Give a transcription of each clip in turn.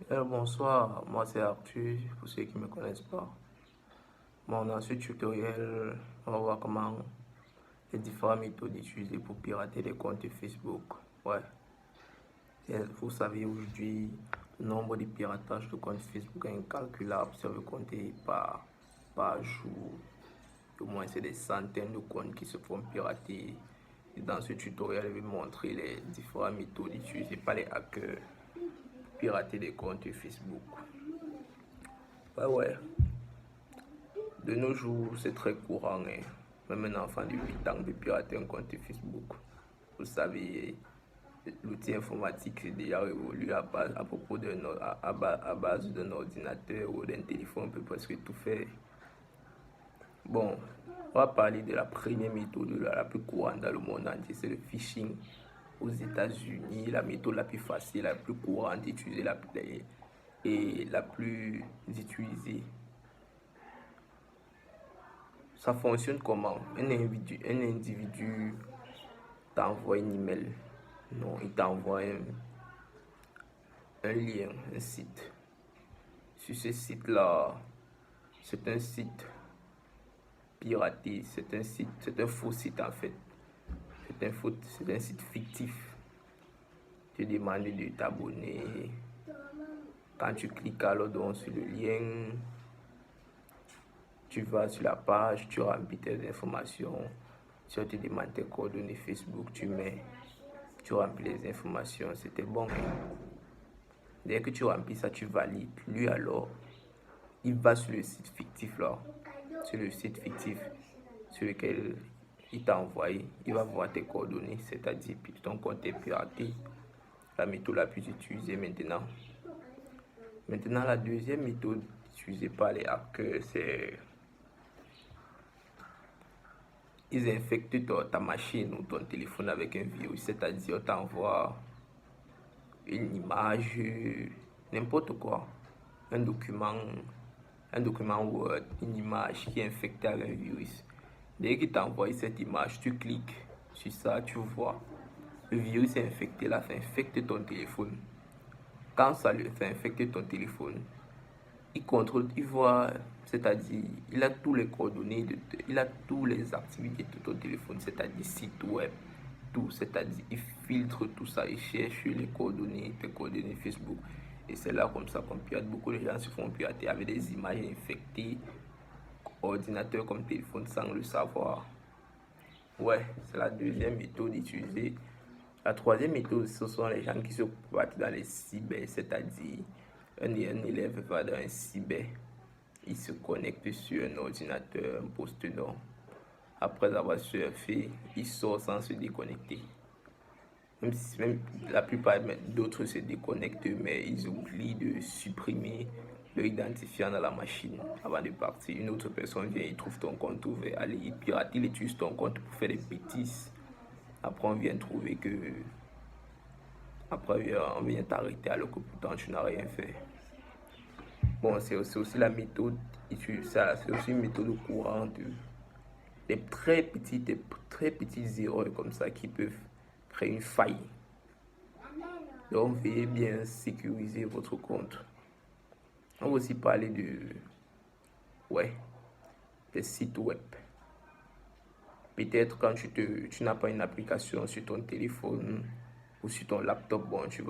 Bonsoir, moi c'est Arthur, pour ceux qui ne me connaissent pas. Bon, dans ce tutoriel, on va voir comment les différentes méthodes utilisées pour pirater les comptes Facebook. Ouais, vous savez aujourd'hui, le nombre de piratages de comptes Facebook est incalculable, ça veut compter par jour. Au moins, c'est des centaines de comptes qui se font pirater. Et dans ce tutoriel, je vais montrer les différentes méthodes utilisées par les hackers pour pirater des comptes Facebook. Ouais. De nos jours, c'est très courant, hein. Même un enfant de 8 ans peut pirater un compte Facebook. Vous savez, l'outil informatique s'est déjà révolu à propos à base d'un ordinateur ou d'un téléphone, on peut presque tout faire. Bon, on va parler de la première méthode la plus courante dans le monde entier, c'est le phishing. Aux États-Unis, la méthode la plus facile, la plus courante utilisée et la plus utilisée. Ça fonctionne comment? Un individu t'envoie un email. Non, il t'envoie un lien, un site. Sur ce site-là, c'est un site piraté, c'est un faux site en fait. C'est un site fictif. Tu demandes de t'abonner. Quand tu cliques alors donc sur le lien, tu vas sur la page, tu remplis tes informations. Si on te demande tes coordonnées Facebook, tu remplis les informations, c'était bon. Dès que tu remplis ça, tu valides. Lui alors, il va sur le site fictif là, sur le site fictif sur lequel il t'a envoyé. Il va voir tes coordonnées, c'est-à-dire ton compte est piraté. La méthode la plus utilisée maintenant. Maintenant, la deuxième méthode utilisée par les hackers, c'est ils infectent ta machine ou ton téléphone avec un virus, c'est-à-dire on t'envoie une image, n'importe quoi, un document Word, une image qui est infectée avec un virus. Dès qu'il t'envoie cette image, tu cliques sur ça, tu vois, le virus est infecté là, ça infecte ton téléphone. Quand ça fait infecter ton téléphone, il contrôle, il voit, c'est-à-dire, il a tous les coordonnées, il a toutes les activités de ton téléphone, c'est-à-dire site web, tout, c'est-à-dire, il filtre tout ça, il cherche les coordonnées, tes coordonnées Facebook. Et c'est là comme ça qu'on pirate. Beaucoup de gens se font pirater avec des images infectées, ordinateur comme téléphone sans le savoir. Ouais, c'est la deuxième méthode utilisée. La troisième méthode, ce sont les gens qui se battent dans les cyber, c'est-à-dire un élève va dans un cyber, il se connecte sur un ordinateur, un poste-nom. Après avoir surfé, il sort sans se déconnecter. Même la plupart d'autres se déconnectent, mais ils oublient de supprimer leur identifiant dans la machine avant de partir. Une autre personne vient, il trouve ton compte ouvert, allez, il pirate, il utilise ton compte pour faire des bêtises. Après, on vient trouver que. Après, on vient t'arrêter alors que pourtant tu n'as rien fait. Bon, c'est aussi la méthode, c'est aussi une méthode courante. Des très petites erreurs comme ça qui peuvent créer une faille. Donc, veuillez bien sécuriser votre compte. On va aussi parler des sites web. Peut-être quand tu n'as pas une application sur ton téléphone ou sur ton laptop, bon, tu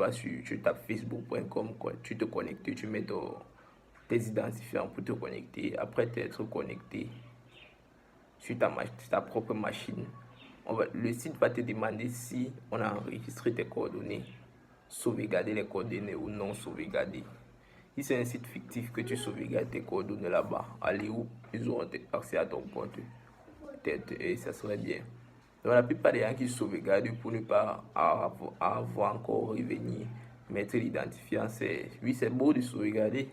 tapes facebook.com, tu te connectes, tu mets tes identifiants pour te connecter. Après t'être connecté sur ta propre machine, le site va te demander si on a enregistré tes coordonnées, sauvegarder les coordonnées ou non sauvegarder. Si c'est un site fictif que tu sauvegardes tes coordonnées là-bas, allez où ils auront accès à ton compte. Peut-être, et ça serait bien. Donc la plupart des gens qui sauvegardent pour ne pas avoir encore revenir, mettre l'identifiant, oui c'est beau de sauvegarder,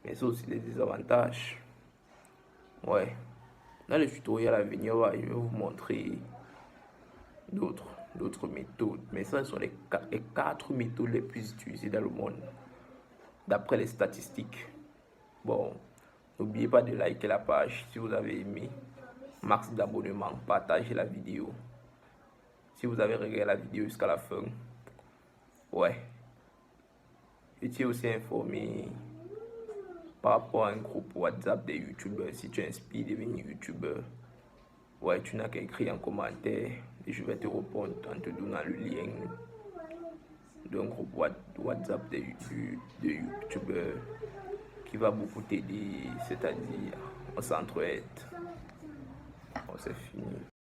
mais c'est aussi des désavantages. Ouais. Dans le tutoriel à venir, je vais vous montrer d'autres méthodes. Mais ça, ce sont les quatre méthodes les plus utilisées dans le monde, d'après les statistiques. Bon, n'oubliez pas de liker la page si vous avez aimé. Max d'abonnement, partagez la vidéo. Si vous avez regardé la vidéo jusqu'à la fin, ouais. Et tu es aussi informé par rapport à un groupe WhatsApp des youtubeurs. Si tu inspires devenir youtubeur, ouais, tu n'as qu'à écrire en commentaire et je vais te répondre en te donnant le lien d'un groupe WhatsApp de youtubeurs qui va beaucoup t'aider, c'est-à-dire on s'entraide. On s'est fini.